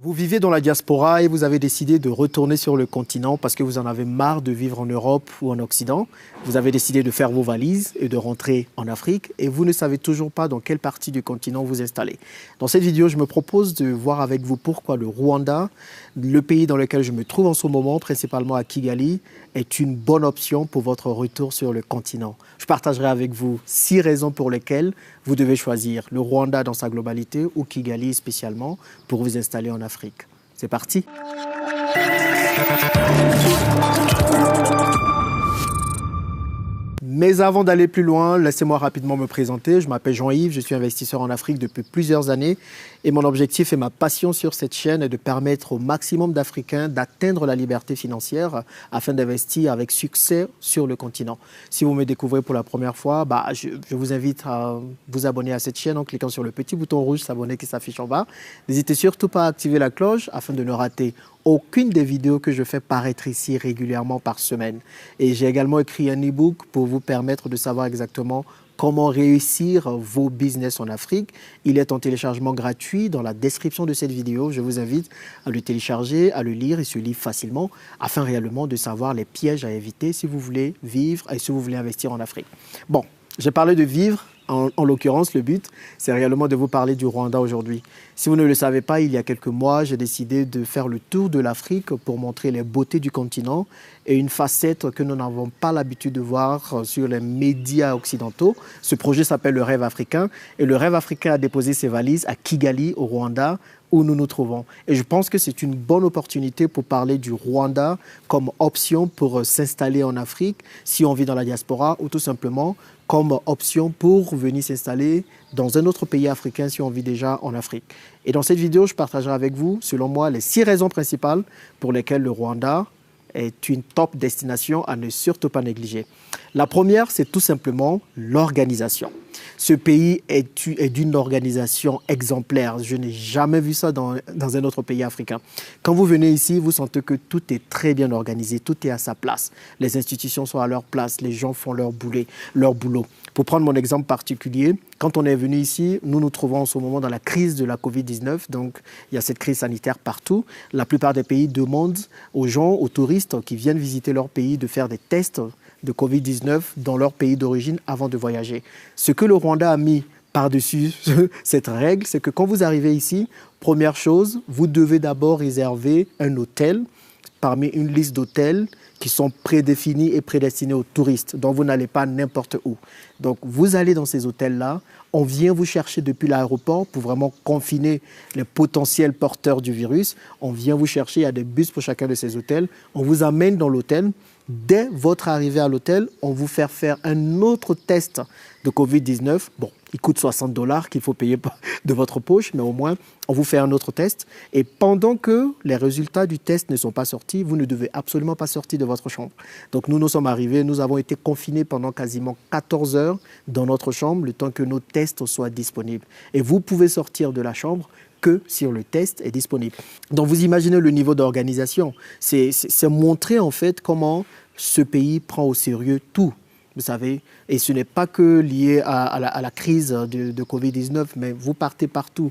Vous vivez dans la diaspora et vous avez décidé de retourner sur le continent parce que vous en avez marre de vivre en Europe ou en Occident. Vous avez décidé de faire vos valises et de rentrer en Afrique et vous ne savez toujours pas dans quelle partie du continent vous installez. Dans cette vidéo, je me propose de voir avec vous pourquoi le Rwanda, le pays dans lequel je me trouve en ce moment, principalement à Kigali, est une bonne option pour votre retour sur le continent. Je partagerai avec vous 6 raisons pour lesquelles vous devez choisir le Rwanda dans sa globalité ou Kigali spécialement pour vous installer en Afrique. C'est parti! Mais avant d'aller plus loin, laissez-moi rapidement me présenter. Je m'appelle Jean-Yves, je suis investisseur en Afrique depuis plusieurs années et mon objectif et ma passion sur cette chaîne est de permettre au maximum d'Africains d'atteindre la liberté financière afin d'investir avec succès sur le continent. Si vous me découvrez pour la première fois, je vous invite à vous abonner à cette chaîne en cliquant sur le petit bouton rouge s'abonner qui s'affiche en bas. N'hésitez surtout pas à activer la cloche afin de ne rater aucune des vidéos que je fais paraître ici régulièrement par semaine. Et j'ai également écrit un e-book pour vous permettre de savoir exactement comment réussir vos business en Afrique. Il est en téléchargement gratuit dans la description de cette vidéo. Je vous invite à le télécharger, à le lire et se lire facilement afin réellement de savoir les pièges à éviter si vous voulez vivre et si vous voulez investir en Afrique. Bon, j'ai parlé de vivre. En l'occurrence, le but, c'est réellement de vous parler du Rwanda aujourd'hui. Si vous ne le savez pas, il y a quelques mois, j'ai décidé de faire le tour de l'Afrique pour montrer les beautés du continent et une facette que nous n'avons pas l'habitude de voir sur les médias occidentaux. Ce projet s'appelle le Rêve africain et le Rêve africain a déposé ses valises à Kigali, au Rwanda, où nous nous trouvons. Et je pense que c'est une bonne opportunité pour parler du Rwanda comme option pour s'installer en Afrique si on vit dans la diaspora ou tout simplement comme option pour venir s'installer dans un autre pays africain si on vit déjà en Afrique. Et dans cette vidéo, je partagerai avec vous, selon moi, les 6 raisons principales pour lesquelles le Rwanda est une top destination à ne surtout pas négliger. La première, c'est tout simplement l'organisation. Ce pays est d'une organisation exemplaire. Je n'ai jamais vu ça dans un autre pays africain. Quand vous venez ici, vous sentez que tout est très bien organisé, tout est à sa place. Les institutions sont à leur place, les gens font leur boulot. Pour prendre mon exemple particulier, quand on est venu ici, nous nous trouvons en ce moment dans la crise de la Covid-19. Donc, il y a cette crise sanitaire partout. La plupart des pays demandent aux gens, aux touristes qui viennent visiter leur pays de faire des tests de Covid-19 dans leur pays d'origine avant de voyager. Ce que le Rwanda a mis par-dessus cette règle, c'est que quand vous arrivez ici, première chose, vous devez d'abord réserver un hôtel parmi une liste d'hôtels qui sont prédéfinis et prédestinés aux touristes, dont vous n'allez pas n'importe où. Donc, vous allez dans ces hôtels-là, on vient vous chercher depuis l'aéroport pour vraiment confiner les potentiels porteurs du virus. On vient vous chercher, il y a des bus pour chacun de ces hôtels. On vous amène dans l'hôtel. Dès votre arrivée à l'hôtel, on vous fait faire un autre test de Covid-19. Bon, il coûte $60 qu'il faut payer de votre poche, mais au moins, on vous fait un autre test. Et pendant que les résultats du test ne sont pas sortis, vous ne devez absolument pas sortir de votre chambre. Donc, nous sommes arrivés, nous avons été confinés pendant quasiment 14 heures dans notre chambre, le temps que nos tests soient disponibles. Et vous pouvez sortir de la chambre que si le test est disponible. Donc, vous imaginez le niveau d'organisation. C'est montrer en fait comment ce pays prend au sérieux tout. Vous savez, et ce n'est pas que lié à la crise de Covid-19, mais vous partez partout.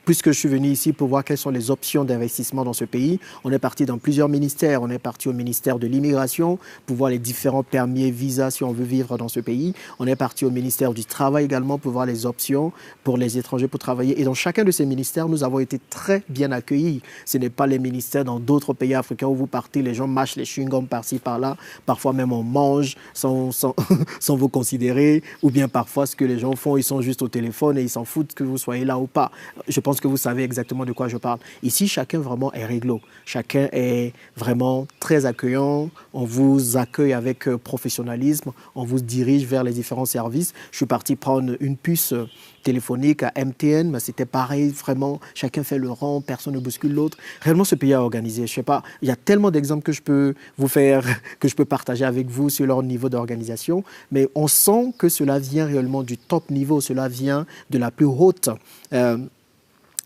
Puisque je suis venu ici pour voir quelles sont les options d'investissement dans ce pays, on est parti dans plusieurs ministères. On est parti au ministère de l'immigration pour voir les différents permis et visas si on veut vivre dans ce pays. On est parti au ministère du travail également pour voir les options pour les étrangers pour travailler. Et dans chacun de ces ministères, nous avons été très bien accueillis. Ce n'est pas les ministères dans d'autres pays africains où vous partez, les gens mâchent les chewing-gums par-ci, par-là. Parfois même on mange sans vous considérer, ou bien parfois ce que les gens font, ils sont juste au téléphone et ils s'en foutent que vous soyez là ou pas. Je pense que vous savez exactement de quoi je parle. Ici, chacun vraiment est réglo. Chacun est vraiment très accueillant. On vous accueille avec professionnalisme. On vous dirige vers les différents services. Je suis parti prendre une puce téléphonique à MTN, mais c'était pareil, vraiment, chacun fait le rang, personne ne bouscule l'autre. Réellement, ce pays est organisé. Je sais pas, il y a tellement d'exemples que je peux vous faire, que je peux partager avec vous sur leur niveau d'organisation, mais on sent que cela vient réellement du top niveau, cela vient de la plus haute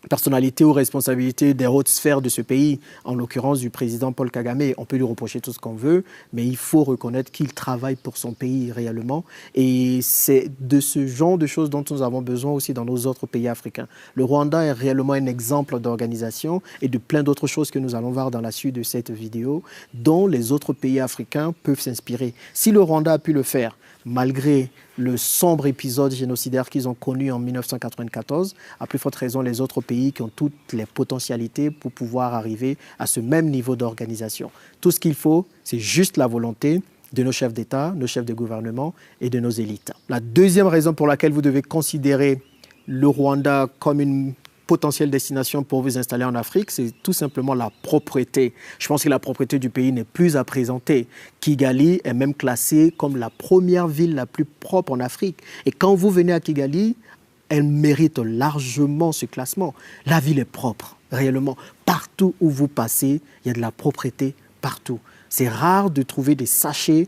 personnalité ou responsabilité des hautes sphères de ce pays, en l'occurrence du président Paul Kagame. On peut lui reprocher tout ce qu'on veut, mais il faut reconnaître qu'il travaille pour son pays réellement. Et c'est de ce genre de choses dont nous avons besoin aussi dans nos autres pays africains. Le Rwanda est réellement un exemple d'organisation et de plein d'autres choses que nous allons voir dans la suite de cette vidéo, dont les autres pays africains peuvent s'inspirer. Si le Rwanda a pu le faire, malgré le sombre épisode génocidaire qu'ils ont connu en 1994, à plus forte raison les autres pays qui ont toutes les potentialités pour pouvoir arriver à ce même niveau d'organisation. Tout ce qu'il faut, c'est juste la volonté de nos chefs d'État, nos chefs de gouvernement et de nos élites. La deuxième raison pour laquelle vous devez considérer le Rwanda comme une potentielle destination pour vous installer en Afrique, c'est tout simplement la propreté. Je pense que la propreté du pays n'est plus à présenter. Kigali est même classée comme la première ville la plus propre en Afrique. Et quand vous venez à Kigali, elle mérite largement ce classement. La ville est propre, réellement. Partout où vous passez, il y a de la propreté partout. C'est rare de trouver des sachets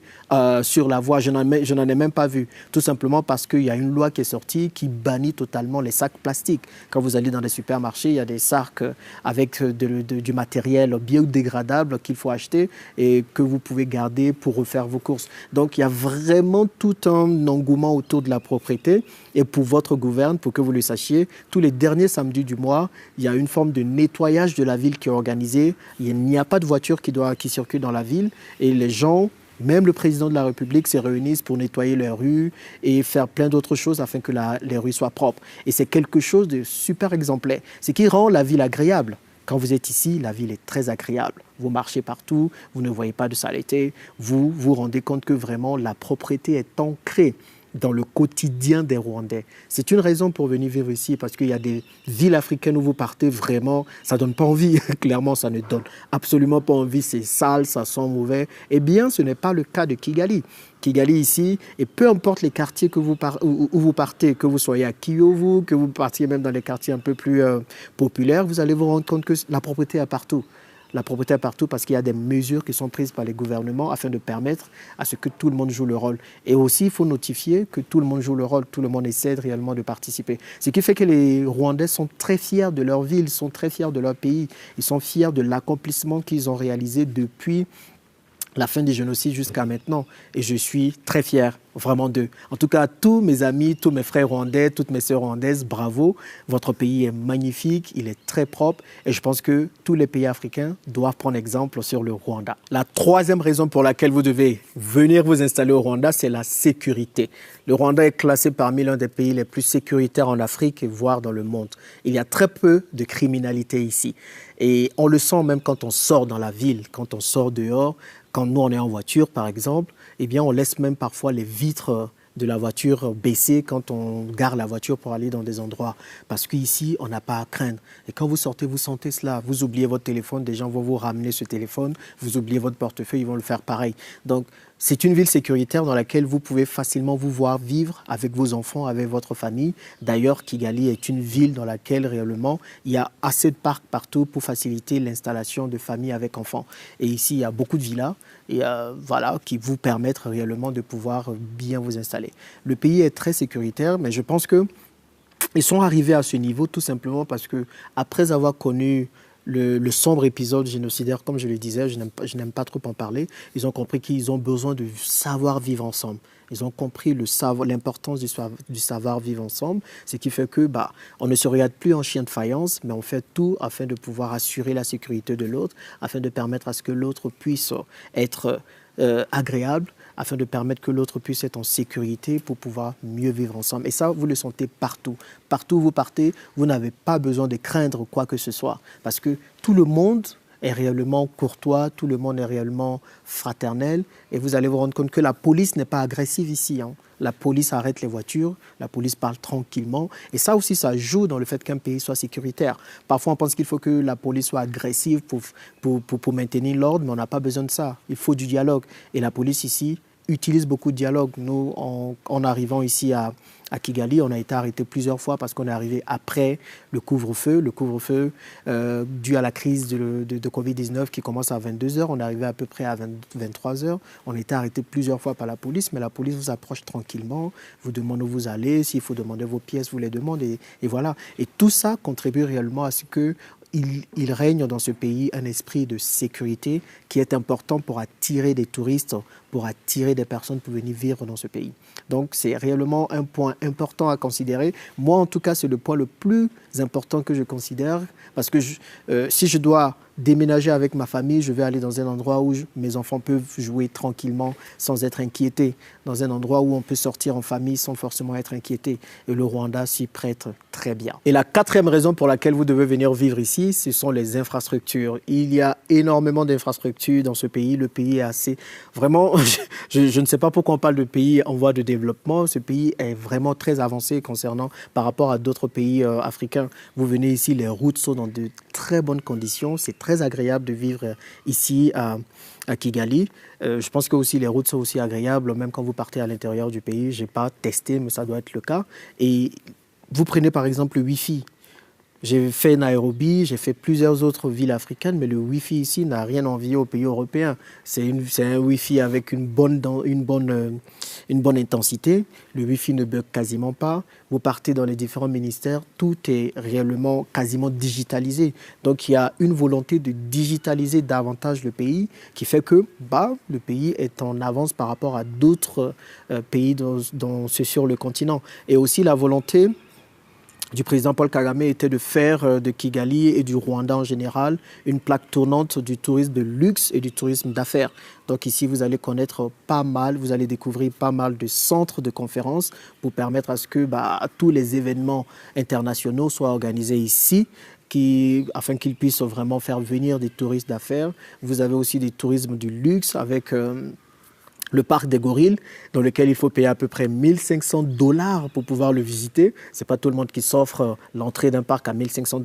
sur la voie. Je n'en ai même pas vu. Tout simplement parce qu'il y a une loi qui est sortie qui bannit totalement les sacs plastiques. Quand vous allez dans des supermarchés, il y a des sacs avec du matériel biodégradable qu'il faut acheter et que vous pouvez garder pour refaire vos courses. Donc, il y a vraiment tout un engouement autour de la propriété. Et pour votre gouverne, pour que vous le sachiez, tous les derniers samedis du mois, il y a une forme de nettoyage de la ville qui est organisée. Il n'y a pas de voiture qui circule dans la ville. Et les gens, même le président de la République, se réunissent pour nettoyer les rues et faire plein d'autres choses afin que les rues soient propres. Et c'est quelque chose de super exemplaire. Ce qui rend la ville agréable. Quand vous êtes ici, la ville est très agréable. Vous marchez partout, vous ne voyez pas de saleté. Vous vous rendez compte que vraiment la propreté est ancrée dans le quotidien des Rwandais. C'est une raison pour venir vivre ici, parce qu'il y a des villes africaines où vous partez vraiment, ça ne donne pas envie. Clairement, ça ne donne absolument pas envie. C'est sale, ça sent mauvais. Eh bien, ce n'est pas le cas de Kigali. Kigali ici, et peu importe les quartiers où vous partez, que vous soyez à Kiyovu, que vous partiez même dans les quartiers un peu plus populaires, vous allez vous rendre compte que la propreté est partout. La propreté est partout parce qu'il y a des mesures qui sont prises par les gouvernements afin de permettre à ce que tout le monde joue le rôle. Et aussi, il faut notifier que tout le monde joue le rôle, tout le monde essaie réellement de participer. Ce qui fait que les Rwandais sont très fiers de leur ville, sont très fiers de leur pays. Ils sont fiers de l'accomplissement qu'ils ont réalisé depuis la fin du génocide jusqu'à maintenant. Et je suis très fier, vraiment d'eux. En tout cas, tous mes amis, tous mes frères rwandais, toutes mes sœurs rwandaises, bravo. Votre pays est magnifique, il est très propre. Et je pense que tous les pays africains doivent prendre exemple sur le Rwanda. La troisième raison pour laquelle vous devez venir vous installer au Rwanda, c'est la sécurité. Le Rwanda est classé parmi l'un des pays les plus sécuritaires en Afrique, voire dans le monde. Il y a très peu de criminalité ici. Et on le sent même quand on sort dans la ville, quand on sort dehors. Quand nous, on est en voiture, par exemple, eh bien, on laisse même parfois les vitres de la voiture baissées quand on gare la voiture pour aller dans des endroits. Parce qu'ici, on n'a pas à craindre. Et quand vous sortez, vous sentez cela. Vous oubliez votre téléphone, des gens vont vous ramener ce téléphone. Vous oubliez votre portefeuille, ils vont le faire pareil. Donc, c'est une ville sécuritaire dans laquelle vous pouvez facilement vous voir vivre avec vos enfants, avec votre famille. D'ailleurs, Kigali est une ville dans laquelle réellement il y a assez de parcs partout pour faciliter l'installation de familles avec enfants. Et ici, il y a beaucoup de villas voilà, qui vous permettent réellement de pouvoir bien vous installer. Le pays est très sécuritaire, mais je pense qu'ils sont arrivés à ce niveau tout simplement parce que après avoir connu le sombre épisode génocidaire, comme je le disais, je n'aime pas trop en parler, ils ont compris qu'ils ont besoin de savoir vivre ensemble. Ils ont compris l'importance du savoir vivre ensemble, ce qui fait que on ne se regarde plus en chien de faïence, mais on fait tout afin de pouvoir assurer la sécurité de l'autre, afin de permettre à ce que l'autre puisse être agréable, afin de permettre que l'autre puisse être en sécurité pour pouvoir mieux vivre ensemble. Et ça, vous le sentez partout. Partout où vous partez, vous n'avez pas besoin de craindre quoi que ce soit, parce que tout le monde est réellement courtois, tout le monde est réellement fraternel, et vous allez vous rendre compte que la police n'est pas agressive ici. La police arrête les voitures, la police parle tranquillement, et ça aussi, ça joue dans le fait qu'un pays soit sécuritaire. Parfois, on pense qu'il faut que la police soit agressive pour maintenir l'ordre, mais on n'a pas besoin de ça. Il faut du dialogue, et la police ici utilise beaucoup de dialogue. Nous, en arrivant ici à Kigali, on a été arrêté plusieurs fois parce qu'on est arrivé après le couvre-feu. Le couvre-feu, dû à la crise de Covid-19 qui commence à 22 heures, on est arrivé à peu près à 23 heures. On a été arrêté plusieurs fois par la police, mais la police vous approche tranquillement, vous demande où vous allez, s'il faut demander vos pièces, vous les demandez, et voilà. Et tout ça contribue réellement à ce que il règne dans ce pays un esprit de sécurité qui est important pour attirer des touristes, pour attirer des personnes pour venir vivre dans ce pays. Donc c'est réellement un point important à considérer. Moi, en tout cas, c'est le point le plus important que je considère parce que si je dois déménager avec ma famille, je vais aller dans un endroit où mes enfants peuvent jouer tranquillement sans être inquiétés, dans un endroit où on peut sortir en famille sans forcément être inquiété. Et le Rwanda s'y prête très bien. Et la quatrième raison pour laquelle vous devez venir vivre ici, ce sont les infrastructures. Il y a énormément d'infrastructures dans ce pays. Le pays est assez... Vraiment, je ne sais pas pourquoi on parle de pays en voie de développement. Ce pays est vraiment très avancé concernant par rapport à d'autres pays africains. Vous venez ici, les routes sont dans de très bonnes conditions. C'est très agréable de vivre ici à Kigali. Je pense que aussi les routes sont aussi agréables, même quand vous partez à l'intérieur du pays. Je n'ai pas testé, mais ça doit être le cas. Et vous prenez par exemple le Wi-Fi. J'ai fait Nairobi, j'ai fait plusieurs autres villes africaines, mais le Wi-Fi ici n'a rien envié aux pays européens. C'est un Wi-Fi avec une bonne intensité. Le Wi-Fi ne bug quasiment pas. Vous partez dans les différents ministères, tout est réellement quasiment digitalisé. Donc il y a une volonté de digitaliser davantage le pays qui fait que le pays est en avance par rapport à d'autres pays sur le continent. Et aussi la volonté du président Paul Kagame était de faire de Kigali et du Rwanda en général une plaque tournante du tourisme de luxe et du tourisme d'affaires. Donc ici, vous allez connaître pas mal, vous allez découvrir pas mal de centres de conférences pour permettre à ce que tous les événements internationaux soient organisés ici, afin qu'ils puissent vraiment faire venir des touristes d'affaires. Vous avez aussi des tourismes du luxe avec... le parc des gorilles, dans lequel il faut payer à peu près $1 500 pour pouvoir le visiter. Ce n'est pas tout le monde qui s'offre l'entrée d'un parc à $1 500.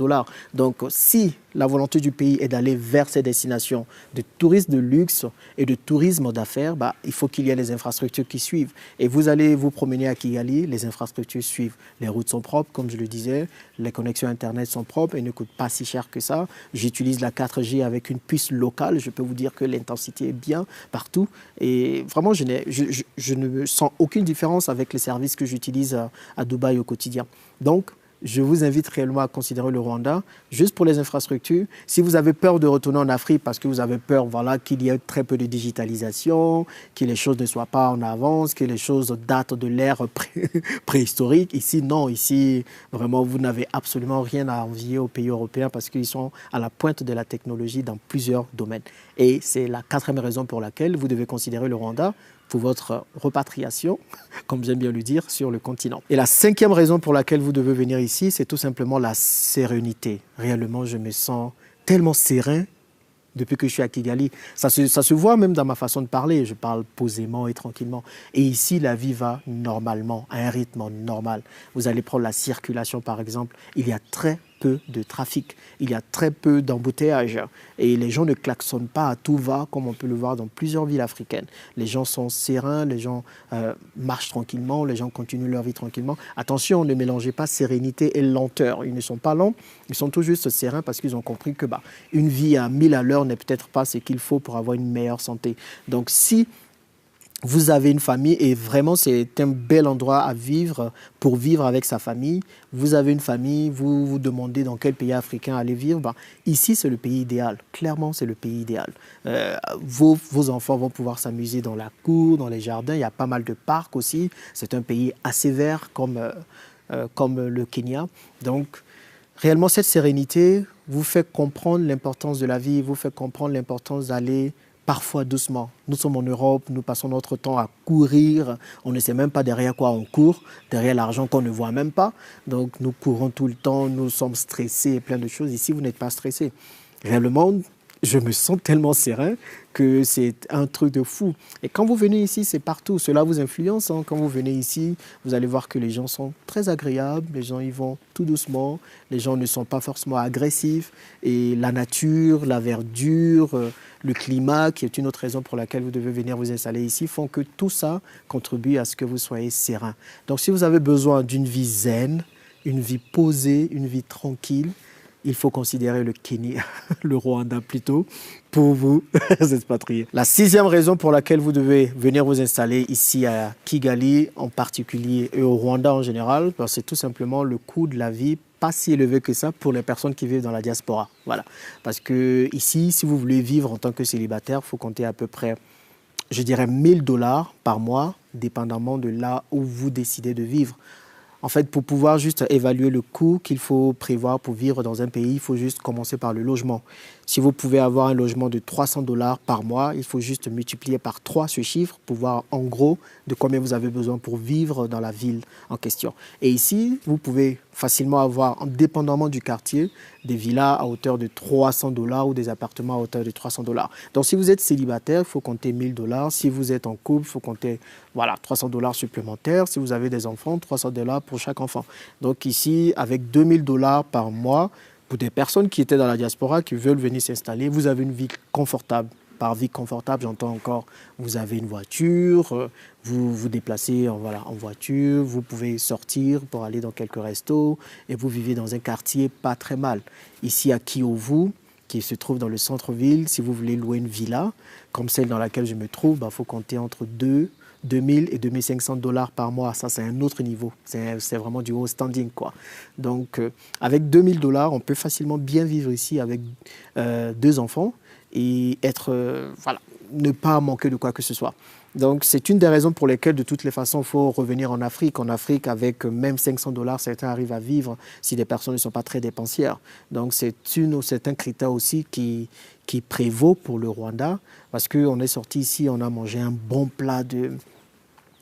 Donc, si la volonté du pays est d'aller vers ces destinations de tourisme de luxe et de tourisme d'affaires, il faut qu'il y ait les infrastructures qui suivent. Et vous allez vous promener à Kigali, les infrastructures suivent. Les routes sont propres, comme je le disais, les connexions Internet sont propres et ne coûtent pas si cher que ça. J'utilise la 4G avec une puce locale. Je peux vous dire que l'intensité est bien partout. Et vraiment, je ne sens aucune différence avec les services que j'utilise à Dubaï au quotidien. Donc, je vous invite réellement à considérer le Rwanda, juste pour les infrastructures. Si vous avez peur de retourner en Afrique parce que vous avez peur qu'il y ait très peu de digitalisation, que les choses ne soient pas en avance, que les choses datent de l'ère préhistorique, ici, non. Ici, vraiment, vous n'avez absolument rien à envier aux pays européens parce qu'ils sont à la pointe de la technologie dans plusieurs domaines. Et c'est la quatrième raison pour laquelle vous devez considérer le Rwanda pour votre repatriation, comme j'aime bien le dire, sur le continent. Et la cinquième raison pour laquelle vous devez venir ici, c'est tout simplement la sérénité. Réellement, je me sens tellement serein depuis que je suis à Kigali. Ça se voit même dans ma façon de parler. Je parle posément et tranquillement. Et ici, la vie va normalement, à un rythme normal. Vous allez prendre la circulation, par exemple. Il y a très peu de trafic. Il y a très peu d'embouteillages. Et les gens ne klaxonnent pas à tout va, comme on peut le voir dans plusieurs villes africaines. Les gens sont sereins, les gens marchent tranquillement, les gens continuent leur vie tranquillement. Attention, ne mélangez pas sérénité et lenteur. Ils ne sont pas lents, ils sont tout juste sereins parce qu'ils ont compris que une vie à 1000 à l'heure n'est peut-être pas ce qu'il faut pour avoir une meilleure santé. Donc si vous avez une famille et vraiment c'est un bel endroit à vivre pour vivre avec sa famille. Vous avez une famille, vous vous demandez dans quel pays africain aller vivre. Ici, c'est le pays idéal. Clairement, c'est le pays idéal. Vos enfants vont pouvoir s'amuser dans la cour, dans les jardins. Il y a pas mal de parcs aussi. C'est un pays assez vert comme le Kenya. Donc, réellement, cette sérénité vous fait comprendre l'importance de la vie, vous fait comprendre l'importance d'aller parfois doucement. Nous sommes en Europe, nous passons notre temps à courir. On ne sait même pas derrière quoi on court, derrière l'argent qu'on ne voit même pas. Donc nous courons tout le temps, nous sommes stressés et plein de choses. Ici, vous n'êtes pas stressé. Réellement, je me sens tellement serein que c'est un truc de fou. Et quand vous venez ici, c'est partout. Cela vous influence, hein. Quand vous venez ici, vous allez voir que les gens sont très agréables, les gens y vont tout doucement, les gens ne sont pas forcément agressifs. Et la nature, la verdure, le climat, qui est une autre raison pour laquelle vous devez venir vous installer ici, font que tout ça contribue à ce que vous soyez serein. Donc si vous avez besoin d'une vie zen, une vie posée, une vie tranquille, il faut considérer le Kenya, le Rwanda plutôt, pour vous expatrier. La sixième raison pour laquelle vous devez venir vous installer ici à Kigali en particulier et au Rwanda en général, c'est tout simplement le coût de la vie pas si élevé que ça pour les personnes qui vivent dans la diaspora. Voilà. Parce que ici, si vous voulez vivre en tant que célibataire, il faut compter à peu près, je dirais, 1 000 $ par mois, dépendamment de là où vous décidez de vivre. En fait, pour pouvoir juste évaluer le coût qu'il faut prévoir pour vivre dans un pays, il faut juste commencer par le logement. Si vous pouvez avoir un logement de 300 $ par mois, il faut juste multiplier par 3 ce chiffre pour voir en gros de combien vous avez besoin pour vivre dans la ville en question. Et ici, vous pouvez facilement avoir, dépendamment du quartier, des villas à hauteur de 300 $ ou des appartements à hauteur de 300 $. Donc, si vous êtes célibataire, il faut compter 1 000 $. Si vous êtes en couple, il faut compter 300 $ supplémentaires. Si vous avez des enfants, 300 $ pour chaque enfant. Donc ici, avec 2 000 $ par mois, pour des personnes qui étaient dans la diaspora, qui veulent venir s'installer, vous avez une vie confortable. Par vie confortable, j'entends encore, vous avez une voiture, vous vous déplacez en voiture, vous pouvez sortir pour aller dans quelques restos et vous vivez dans un quartier pas très mal. Ici à Kiyovu, qui se trouve dans le centre-ville, si vous voulez louer une villa, comme celle dans laquelle je me trouve, faut compter entre 2 000 et 2 500 $ par mois. Ça, c'est un autre niveau. C'est vraiment du haut standing, quoi. Donc, avec 2 000 $, on peut facilement bien vivre ici avec 2 enfants et ne pas manquer de quoi que ce soit. Donc, c'est une des raisons pour lesquelles, de toutes les façons, il faut revenir en Afrique. En Afrique, avec même 500 $, certains arrivent à vivre si les personnes ne sont pas très dépensières. Donc, c'est un critère aussi qui prévaut pour le Rwanda, parce qu'on est sorti ici, on a mangé un bon plat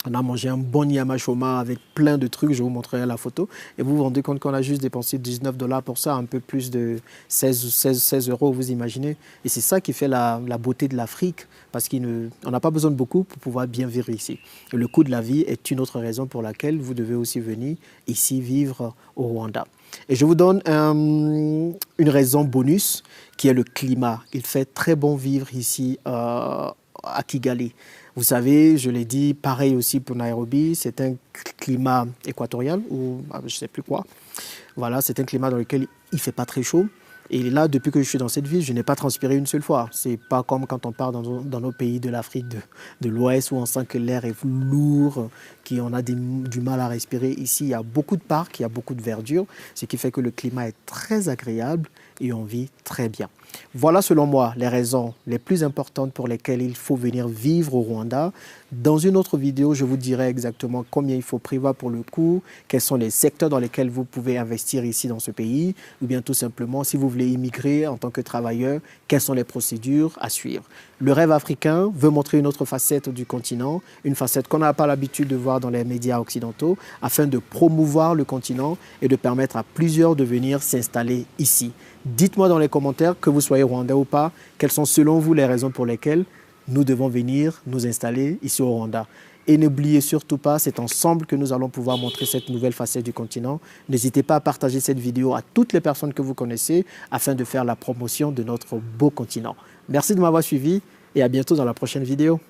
on a mangé un bon nyama choma avec plein de trucs, je vous montrerai la photo. Et vous vous rendez compte qu'on a juste dépensé 19 $ pour ça, un peu plus de 16 €, vous imaginez. Et c'est ça qui fait la beauté de l'Afrique, parce qu'on n'a pas besoin de beaucoup pour pouvoir bien vivre ici. Et le coût de la vie est une autre raison pour laquelle vous devez aussi venir ici vivre au Rwanda. Et je vous donne une raison bonus, qui est le climat. Il fait très bon vivre ici à Kigali. Vous savez, je l'ai dit, pareil aussi pour Nairobi, c'est un climat équatorial ou je ne sais plus quoi. Voilà, c'est un climat dans lequel il ne fait pas très chaud. Et là, depuis que je suis dans cette ville, je n'ai pas transpiré une seule fois. Ce n'est pas comme quand on part dans nos pays de l'Afrique de l'Ouest où on sent que l'air est lourd, qu'on a du mal à respirer. Ici, il y a beaucoup de parcs, il y a beaucoup de verdure, ce qui fait que le climat est très agréable et on vit très bien. Voilà, selon moi, les raisons les plus importantes pour lesquelles il faut venir vivre au Rwanda. Dans une autre vidéo, je vous dirai exactement combien il faut prévoir pour le coût, quels sont les secteurs dans lesquels vous pouvez investir ici dans ce pays, ou bien tout simplement, si vous voulez immigrer en tant que travailleur, quelles sont les procédures à suivre. Le rêve africain veut montrer une autre facette du continent, une facette qu'on n'a pas l'habitude de voir dans les médias occidentaux, afin de promouvoir le continent et de permettre à plusieurs de venir s'installer ici. Dites-moi dans les commentaires, que vous soyez rwandais ou pas, quelles sont selon vous les raisons pour lesquelles nous devons venir nous installer ici au Rwanda. Et n'oubliez surtout pas, c'est ensemble que nous allons pouvoir montrer cette nouvelle facette du continent. N'hésitez pas à partager cette vidéo à toutes les personnes que vous connaissez afin de faire la promotion de notre beau continent. Merci de m'avoir suivi et à bientôt dans la prochaine vidéo.